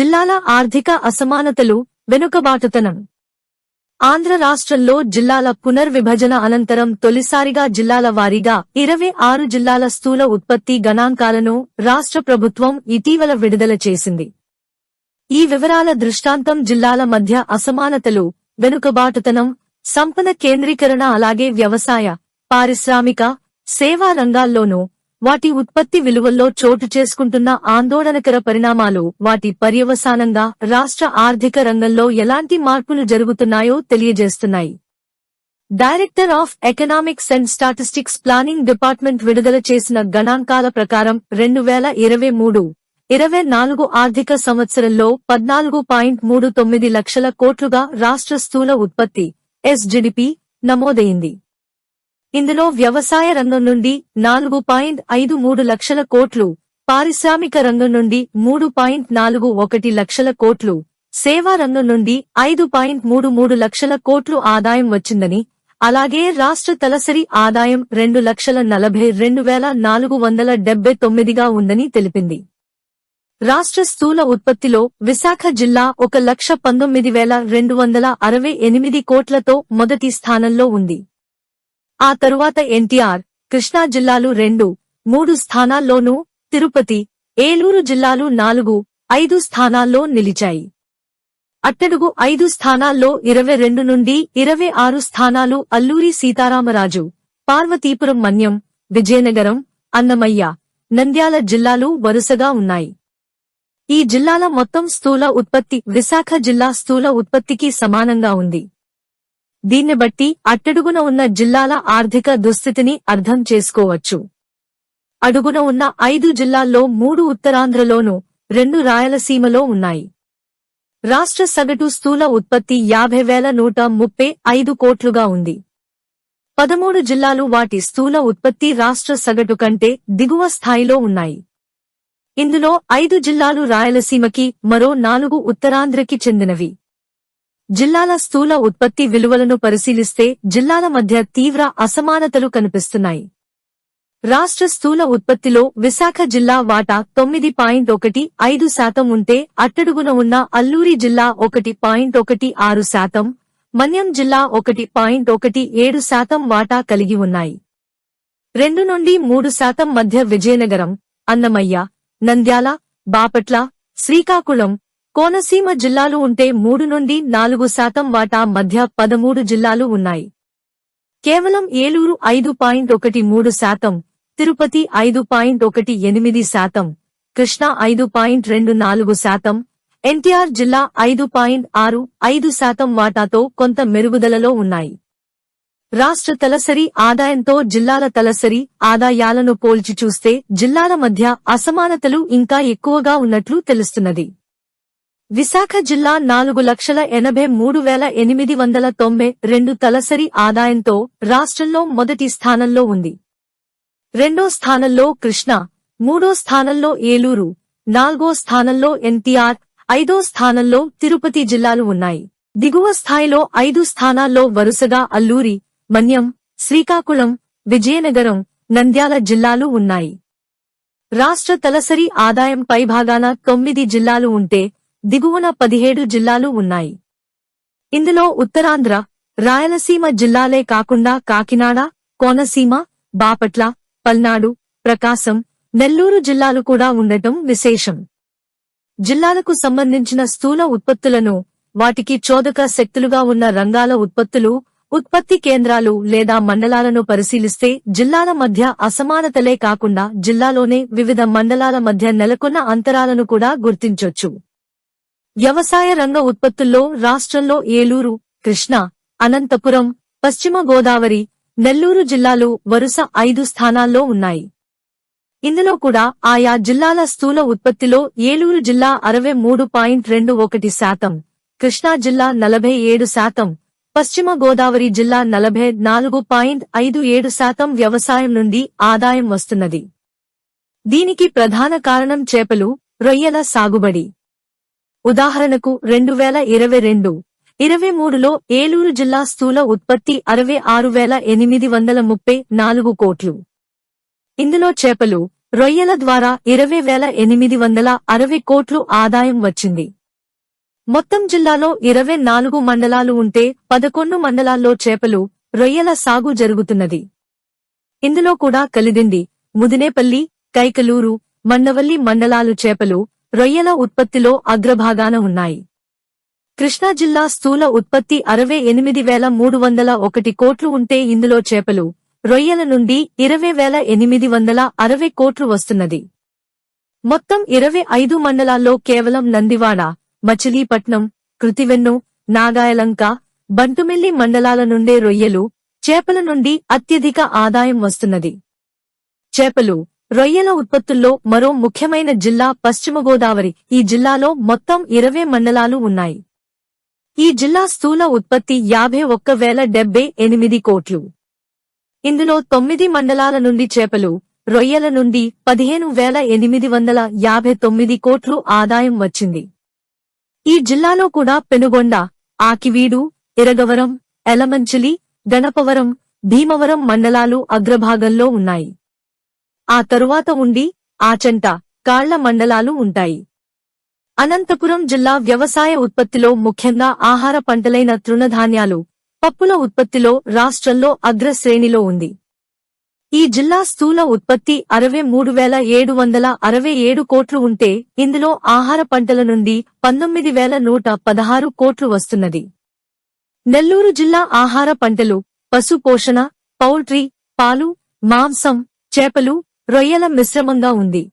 జిల్లాల ఆర్థిక అసమానతలు, వెనుకబాటుతనం. ఆంధ్ర రాష్ట్రంలో జిల్లాల పునర్విభజన అనంతరం తొలిసారిగా జిల్లాల వారీగా 26 జిల్లాల స్థూల ఉత్పత్తి గణాంకాలను రాష్ట్ర ప్రభుత్వం ఇటీవల విడుదల చేసింది. ఈ వివరాల దృష్టాంతం జిల్లాల మధ్య అసమానతలు, వెనుకబాటుతనం, సంపద కేంద్రీకరణ అలాగే వ్యవసాయ, పారిశ్రామిక, సేవా రంగాల్లోనూ వాటి ఉత్పత్తి విలువల్లో చోటు చేసుకుంటున్న ఆందోళనకర పరిణామాలు, వాటి పర్యవసానంగా రాష్ట్ర ఆర్థిక రంగంలో ఎలాంటి మార్పులు జరుగుతున్నాయో తెలియజేస్తున్నాయి. Director of economics and statistics planning department విడుదల చేసిన గణాంకాల ప్రకారం 2023-24 ఆర్థిక సంవత్సరంలో 14.39 లక్షల కోట్లుగా రాష్ట్ర స్థూల ఉత్పత్తి (ఎస్జిడిపి) నమోదైంది. ఇందులో వ్యవసాయ రంగం నుండి 4.53 లక్షల కోట్లు, పారిశ్రామిక రంగం నుండి 3.41 లక్షల కోట్లు, సేవా రంగం నుండి 5.33 లక్షల కోట్లు ఆదాయం వచ్చిందని, అలాగే రాష్ట్ర తలసరి ఆదాయం 2,42,479గా ఉందని తెలిపింది. రాష్ట్ర స్థూల ఉత్పత్తిలో విశాఖ జిల్లా 1,19,268 కోట్లతో మొదటి స్థానంలో ఉంది. ఆ తరువాత ఎన్టీఆర్, కృష్ణా జిల్లాలు 2, 3 స్థానాల్లోనూ, తిరుపతి, ఏలూరు జిల్లాలు 4, 5 స్థానాల్లో నిలిచాయి. అట్టడుగు 5 స్థానాల్లో 22 నుండి 26 స్థానాలు అల్లూరి సీతారామరాజు, పార్వతీపురం మన్యం, విజయనగరం, అన్నమయ్య, నంద్యాల జిల్లాలు వరుసగా ఉన్నాయి. ఈ జిల్లాల మొత్తం స్థూల ఉత్పత్తి విశాఖ జిల్లా స్థూల ఉత్పత్తికి సమానంగా ఉంది. దీన్ని బట్టి అట్టడుగున ఉన్న జిల్లాల ఆర్థిక దుస్థితిని అర్థం చేసుకోవచ్చు. అడుగున ఉన్న 5 జిల్లాల్లో 3 ఉత్తరాంధ్రలోనూ, 2 రాయలసీమలో ఉన్నాయి. రాష్ట్ర సగటు స్థూల ఉత్పత్తి 50,135 కోట్లుగా ఉంది. 13 జిల్లాలు వాటి స్థూల ఉత్పత్తి రాష్ట్ర సగటు కంటే దిగువ స్థాయిలో ఉన్నాయి. ఇందులో 5 జిల్లాలు రాయలసీమకి, మరో 4 ఉత్తరాంధ్రకి చెందినవి. జిల్లాల స్థూల ఉత్పత్తి విలువలను పరిశీలిస్తే జిల్లాల మధ్య తీవ్ర అసమానతలు కనిపిస్తున్నాయి. రాష్ట్ర స్థూల ఉత్పత్తిలో విశాఖ జిల్లా వాటా 9.15% ఉంటే అట్టడుగున ఉన్న అల్లూరి జిల్లా 1.16%, మన్యం జిల్లా 1.17% వాటా కలిగి ఉన్నాయి. 2 నుండి 3% మధ్య విజయనగరం, అన్నమయ్య, నంద్యాల, బాపట్ల, శ్రీకాకుళం, కోనసీమ జిల్లాలు ఉంటే 3 నుండి 4% వాటా మధ్య 13 జిల్లాలు ఉన్నాయి. కేవలం ఏలూరు 5.13%, తిరుపతి 5.18%, కృష్ణా 5.24%, ఎన్టీఆర్ జిల్లా 5.65% వాటాతో కొంత మెరుగుదలలో ఉన్నాయి. రాష్ట్ర తలసరి ఆదాయంతో జిల్లాల తలసరి ఆదాయాలను పోల్చి చూస్తే జిల్లాల మధ్య అసమానతలు ఇంకా ఎక్కువగా ఉన్నట్లు తెలుస్తున్నది. విశాఖ జిల్లా 4,83,892 తలసరి ఆదాయంతో రాష్ట్రంలో మొదటి స్థానంలో ఉంది. 2వ స్థానంలో కృష్ణా, 3వ స్థానంలో ఏలూరు, 4వ స్థానంలో ఎన్టీఆర్, 5వ స్థానంలో తిరుపతి జిల్లాలు ఉన్నాయి. దిగువ స్థాయిలో 5 స్థానాల్లో వరుసగా అల్లూరి, మన్యం, శ్రీకాకుళం, విజయనగరం, నంద్యాల జిల్లాలు ఉన్నాయి. రాష్ట్ర తలసరి ఆదాయం పైభాగాన 9 జిల్లాలు ఉంటే దిగువన 17 జిల్లాలు ఉన్నాయి. ఇందులో ఉత్తరాంధ్ర, రాయలసీమ జిల్లాలే కాకుండా కాకినాడ, కోనసీమ, బాపట్ల, పల్నాడు, ప్రకాశం, నెల్లూరు జిల్లాలు కూడా ఉండటం విశేషం. జిల్లాలకు సంబంధించిన స్థూల ఉత్పత్తులను, వాటికి చోదక శక్తులుగా ఉన్న రంగాల ఉత్పత్తులు, ఉత్పత్తి కేంద్రాలు లేదా మండలాలను పరిశీలిస్తే జిల్లాల మధ్య అసమానతలే కాకుండా జిల్లాలోనే వివిధ మండలాల మధ్య నెలకొన్న అంతరాలను కూడా గుర్తించొచ్చు. వ్యవసాయ రంగ ఉత్పత్తుల్లో రాష్ట్రంలో ఏలూరు, కృష్ణా, అనంతపురం, పశ్చిమ గోదావరి, నెల్లూరు జిల్లాలు వరుస 5 స్థానాల్లో ఉన్నాయి. ఇందులో కూడా ఆయా జిల్లాల స్థూల ఉత్పత్తిలో ఏలూరు జిల్లా 63.21%, కృష్ణా జిల్లా 47%, పశ్చిమ గోదావరి జిల్లా 44.57% వ్యవసాయం నుండి ఆదాయం వస్తున్నది. దీనికి ప్రధాన కారణం చేపలు, రొయ్యల సాగుబడి. ఉదాహరణకు 2022-23లో ఏలూరు జిల్లా స్థూల ఉత్పత్తి 66,834 కోట్లు. ఇందులో చేపలు, రొయ్యల ద్వారా 20,860 కోట్లు ఆదాయం వచ్చింది. మొత్తం జిల్లాలో 24 మండలాలు ఉంటే 11 మండలాల్లో చేపలు, రొయ్యల సాగు జరుగుతున్నది. ఇందులో కూడా కలిదిండి, ముదినేపల్లి, కైకలూరు, మండవల్లి మండలాలు చేపలు, రొయ్యల ఉత్పత్తిలో అగ్రభాగాన ఉన్నాయి. కృష్ణా జిల్లా స్థూల ఉత్పత్తి 68,301 కోట్లు ఉంటే ఇందులో చేపలు, రొయ్యల నుండి 20,860 కోట్లు వస్తున్నది. మొత్తం 25 మండలాల్లో కేవలం నందివాడ, మచిలీపట్నం, కృతివెన్ను, నాగాయలంక, బంటుమిల్లి మండలాల నుండే రొయ్యలు, చేపల నుండి అత్యధిక ఆదాయం వస్తున్నది. చేపలు, రొయ్యల ఉత్పత్తుల్లో మరో ముఖ్యమైన జిల్లా పశ్చిమ గోదావరి. ఈ జిల్లాలో మొత్తం 20 మండలాలు ఉన్నాయి. ఈ జిల్లా స్థూల ఉత్పత్తి 51,078 కోట్లు. ఇందులో 9 మండలాల నుండి చేపలు, రొయ్యల నుండి 15,859 కోట్లు ఆదాయం వచ్చింది. ఈ జిల్లాలో కూడా పెనుగొండ, ఆకివీడు, ఇరగవరం, ఎలమంచిలి, గణపవరం, భీమవరం మండలాలు అగ్రభాగంలో ఉన్నాయి. ఆ తరువాత ఉండి, ఆచంట, కాళ్ల మండలాలు ఉంటాయి. అనంతపురం జిల్లా వ్యవసాయ ఉత్పత్తిలో ముఖ్యంగా ఆహార పంటలైన తృణధాన్యాలు, పప్పుల ఉత్పత్తిలో రాష్ట్రంలో అగ్రశ్రేణిలో ఉంది. ఈ జిల్లా స్థూల ఉత్పత్తి 63,767 కోట్లు ఉంటే ఇందులో ఆహార పంటల నుండి 19,116 కోట్లు వస్తున్నది. నెల్లూరు జిల్లా ఆహార పంటలు, పశు పోషణ, పౌల్ట్రీ, పాలు, మాంసం, చేపలు, రొయ్యల మిశ్రమంగా ఉంది.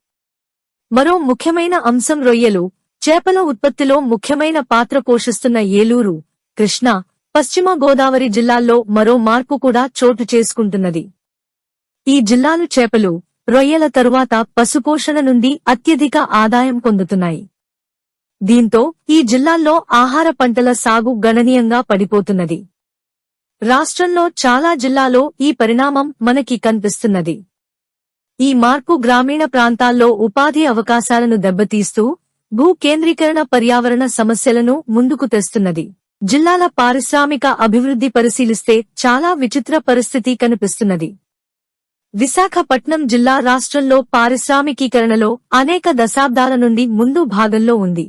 మరో ముఖ్యమైన అంశం రొయ్యలు, చేపల ఉత్పత్తిలో ముఖ్యమైన పాత్ర పోషిస్తున్న ఏలూరు, కృష్ణా, పశ్చిమ గోదావరి జిల్లాల్లో మరో మార్పు కూడా చోటు చేసుకుంటున్నది. ఈ జిల్లాలు చేపలు, రొయ్యల తరువాత పశుపోషణ నుండి అత్యధిక ఆదాయం పొందుతున్నాయి. దీంతో ఈ జిల్లాల్లో ఆహార పంటల సాగు గణనీయంగా పడిపోతున్నది. రాష్ట్రంలో చాలా జిల్లాలో ఈ పరిణామం మనకి కనిపిస్తున్నది. ఈ మార్పు గ్రామీణ ప్రాంతాల్లో ఉపాధి అవకాశాలను దెబ్బతీస్తూ భూ కేంద్రీకరణ, పర్యావరణ సమస్యలను ముందుకు తెస్తున్నది. జిల్లాల పారిశ్రామిక అభివృద్ధి పరిశీలిస్తే చాలా విచిత్ర పరిస్థితి కనిపిస్తున్నది. విశాఖపట్నం జిల్లా రాష్ట్రంలో పారిశ్రామికీకరణలో అనేక దశాబ్దాల నుండి ముందు భాగంలో ఉంది.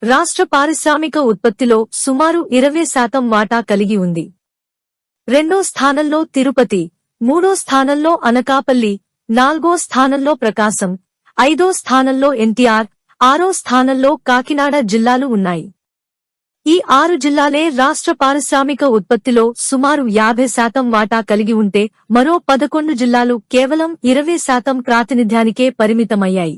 రాష్ట్ర పారిశ్రామిక ఉత్పత్తిలో సుమారు 20% వాటా కలిగి ఉంది. రెండో స్థానంలో తిరుపతి, మూడో స్థానంలో అనకాపల్లి, నాలుగో స్థానంలో ప్రకాశం, ఐదో స్థానంలో ఎన్టీఆర్, ఆరో స్థానంలో కాకినాడ జిల్లాలు ఉన్నాయి. ఈ 6 జిల్లాలే రాష్ట్ర పారిశ్రామిక ఉత్పత్తిలో సుమారు 50% వాటా కలిగి ఉంటే మరో 11 జిల్లాలు కేవలం 20% ప్రాతినిధ్యానికే పరిమితమయ్యాయి.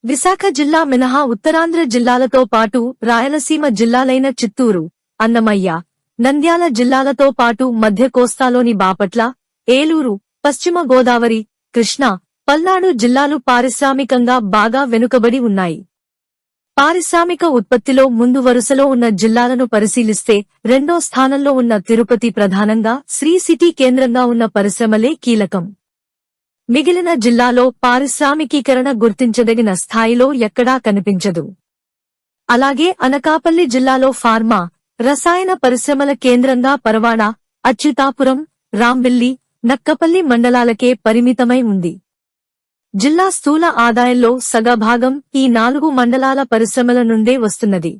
విశాఖ జిల్లా మినహా ఉత్తరాంధ్ర జిల్లాలతో పాటు రాయలసీమ జిల్లాలైన చిత్తూరు, అన్నమయ్య, నంద్యాల జిల్లాలతో పాటు మధ్య కోస్తాలోని బాపట్ల, ఏలూరు, పశ్చిమ గోదావరి, కృష్ణా, పల్నాడు జిల్లాలు పారిశ్రామికంగా బాగా వెనుకబడి ఉన్నాయి. పారిశ్రామిక ఉత్పత్తిలో ముందు వరుసలో ఉన్న జిల్లాలను పరిశీలిస్తే రెండో స్థానంలో ఉన్న తిరుపతి ప్రధానంగా శ్రీ సిటీ కేంద్రంగా ఉన్న పరిశ్రమలే కీలకం. మిగిలిన జిల్లాలో పారిశ్రామికీకరణ గుర్తించదగిన స్థాయిలో ఎక్కడా కనిపించదు. అలాగే అనకాపల్లి జిల్లాలో ఫార్మా, రసాయన పరిశ్రమల కేంద్రంగా పరవాడ, అచ్యుతాపురం, రాంబిల్లి, నక్కపల్లి మండలాలకే పరిమితమై ఉంది. జిల్లా స్థూల ఆదాయంలో సగభాగం ఈ 4 మండలాల పరిశ్రమల నుండే వస్తున్నది.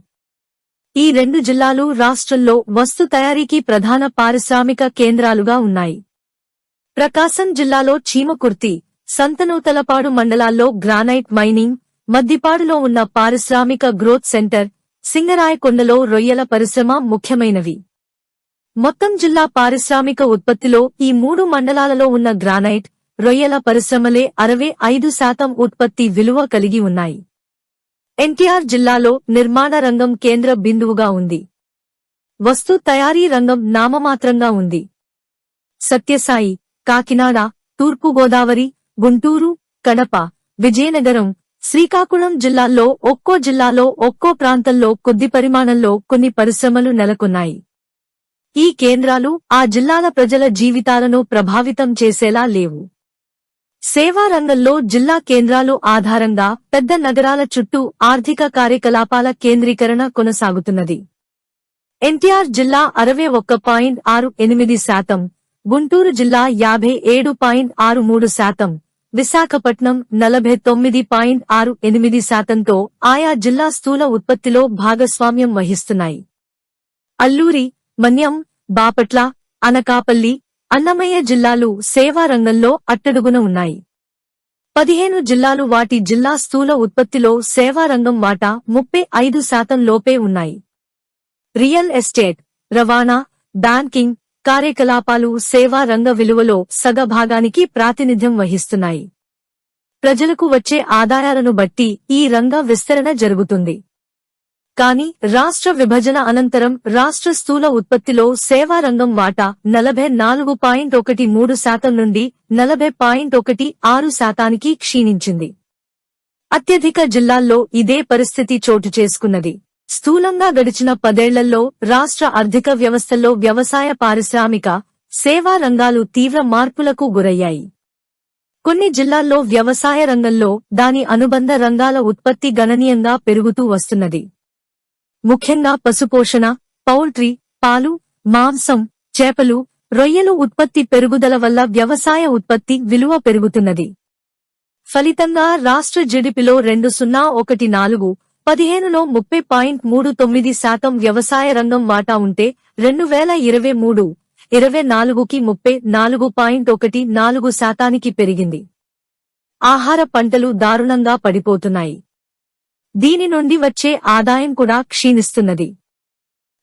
ఈ 2 జిల్లాలు రాష్ట్రంలో వస్తు తయారీకి ప్రధాన పారిశ్రామిక కేంద్రాలుగా ఉన్నాయి. ప్రకాశం జిల్లాలో చీమకుర్తి, సంతనూతలపాడు మండలాల్లో గ్రానైట్ మైనింగ్, మద్దిపాడులో ఉన్న పారిశ్రామిక గ్రోత్ సెంటర్, సింగరాయకొండలో రొయ్యల పరిశ్రమ ముఖ్యమైనవి. మొత్తం జిల్లా పారిశ్రామిక ఉత్పత్తిలో ఈ 3 మండలాలలో ఉన్న గ్రానైట్, రొయ్యల పరిశ్రమలే 65% ఉత్పత్తి విలువ కలిగి ఉన్నాయి. ఎన్టీఆర్ జిల్లాలో నిర్మాణ రంగం కేంద్ర బిందువుగా ఉంది. వస్తు తయారీ రంగం నామమాత్రంగా ఉంది. సత్యసాయి, కాకినాడ, తూర్పుగోదావరి, గుంటూరు, కడప, విజయనగరం, శ్రీకాకుళం జిల్లాల్లో ఒక్కో జిల్లాలో ఒక్కో ప్రాంతంలో కొద్ది పరిమాణంలో కొన్ని పరిశ్రమలు నెలకొన్నాయి. ఈ కేంద్రాలు ఆ జిల్లాల ప్రజల జీవితాలను ప్రభావితం చేసేలా లేవు. సేవా రంగంలో జిల్లా కేంద్రాలు ఆధారంగా పెద్ద నగరాల చుట్టూ ఆర్థిక కార్యకలాపాల కేంద్రీకరణ కొనసాగుతున్నది. ఎన్టీఆర్ జిల్లా 61.68%, గుంటూరు జిల్లా 57.63%, విశాఖపట్నం 49.68%తో ఆయా జిల్లా స్థూల ఉత్పత్తిలో భాగస్వామ్యం వహిస్తున్నాయి. అల్లూరి, మన్యం, బాపట్ల, అనకాపల్లి, అన్నమయ్య జిల్లాలు సేవా రంగంలో అట్టడుగున ఉన్నాయి. 15 జిల్లాలు వాటి జిల్లా స్థూల ఉత్పత్తిలో సేవా రంగం వాటా 35% లోపే ఉన్నాయి. రియల్ ఎస్టేట్, రవాణా, బ్యాంకింగ్ కార్యకలాపాలు సేవా రంగ విలువలో సగభాగానికి ప్రాతినిధ్యం వహిస్తున్నాయి. ప్రజలకు వచ్చే ఆదాయాలను బట్టి ఈ రంగ విస్తరణ జరుగుతుంది. కానీ రాష్ట్ర విభజన అనంతరం రాష్ట్ర స్థూల ఉత్పత్తిలో సేవా రంగం వాటా 44.13% నుండి 40.16% క్షీణించింది. అత్యధిక జిల్లాల్లో ఇదే పరిస్థితి చోటు చేసుకున్నది. స్థూలంగా గడిచిన 10 ఏళ్లలో రాష్ట్ర ఆర్థిక వ్యవస్థలో వ్యవసాయ పారిశ్రామిక, సేవా రంగాలు తీవ్ర మార్పులకు గురయ్యాయి. కొన్ని జిల్లాల్లో వ్యవసాయ రంగంలో దాని అనుబంధ రంగాల ఉత్పత్తి గణనీయంగా పెరుగుతూ వస్తున్నది. ముఖ్యంగా పశుపోషణ, పౌల్ట్రీ, పాలు, మాంసం, చేపలు, రొయ్యలు ఉత్పత్తి పెరుగుదల వల్ల వ్యవసాయ ఉత్పత్తి విలువ పెరుగుతున్నది. ఫలితంగా రాష్ట్ర జిడిపిలో 2014-15లో 30.39% వ్యవసాయ రంగం వాటా ఉంటే 2023-24కి 34.14% పెరిగింది. ఆహార పంటలు దారుణంగా పడిపోతున్నాయి. దీని నుండి వచ్చే ఆదాయం కూడా క్షీణిస్తున్నది.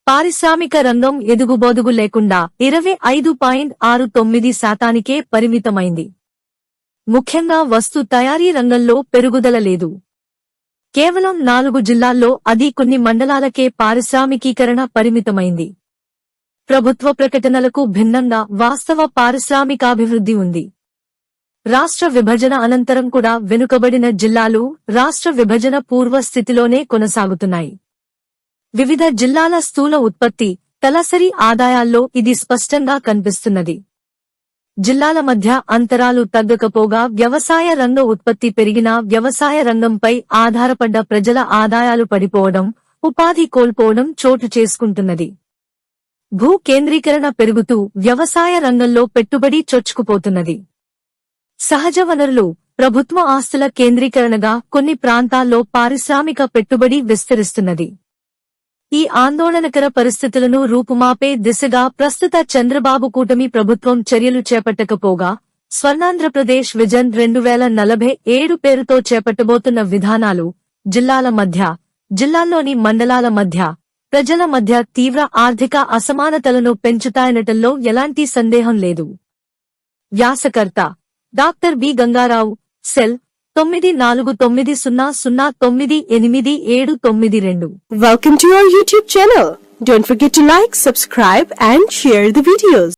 పారిశ్రామిక రంగం ఎదుగుబొదుగు లేకుండా 25.69%కే పరిమితమైంది. ముఖ్యంగా వస్తు తయారీ రంగంలో పెరుగుదల లేదు. కేవలం 4 జిల్లాల్లో అది కొన్ని మండలాలకే పారిశ్రామికీకరణ పరిమితమైంది. ప్రభుత్వ ప్రకటనలకు భిన్నంగా వాస్తవ పారిశ్రామికాభివృద్ధి ఉంది. రాష్ట్ర విభజన అనంతరం కూడా వెనుకబడిన జిల్లాలు రాష్ట్ర విభజన పూర్వ స్థితిలోనే కొనసాగుతున్నాయి. వివిధ జిల్లాల స్థూల ఉత్పత్తి, తలసరి ఆదాయాల్లో ఇది స్పష్టంగా కనిపిస్తున్నది. జిల్లాల మధ్య అంతరాలు తగ్గకపోగా వ్యవసాయ రంగ ఉత్పత్తి పెరిగినా వ్యవసాయ రంగంపై ఆధారపడ్డ ప్రజల ఆదాయాలు పడిపోవడం, ఉపాధి కోల్పోవడం చోటు చేసుకుంటున్నది. భూ కేంద్రీకరణ పెరుగుతూ వ్యవసాయ రంగంలో పెట్టుబడి చొచ్చుకుపోతున్నది. సహజ వనరులు, ప్రభుత్వ ఆస్తుల కేంద్రీకరణగా కొన్ని ప్రాంతాల్లో పారిశ్రామిక పెట్టుబడి విస్తరిస్తున్నది. ఈ ఆందోళనకర పరిస్థితులను రూపుమాపే దిశగా ప్రస్తుత చంద్రబాబు కూటమి ప్రభుత్వం చర్యలు చేపట్టకపోగా స్వర్ణాంధ్రప్రదేశ్ విజన్ 2047 పేరుతో చేపట్టబోతున్న విధానాలు జిల్లాల మధ్య, జిల్లాల్లోని మండలాల మధ్య, ప్రజల మధ్య తీవ్ర ఆర్థిక అసమానతలను పెంచుతాయనటంలో ఎలాంటి సందేహం లేదు. వ్యాసకర్త doctor B Gangarao, cell 9490098792. Welcome to our YouTube channel. Don't forget to like, subscribe and share the videos.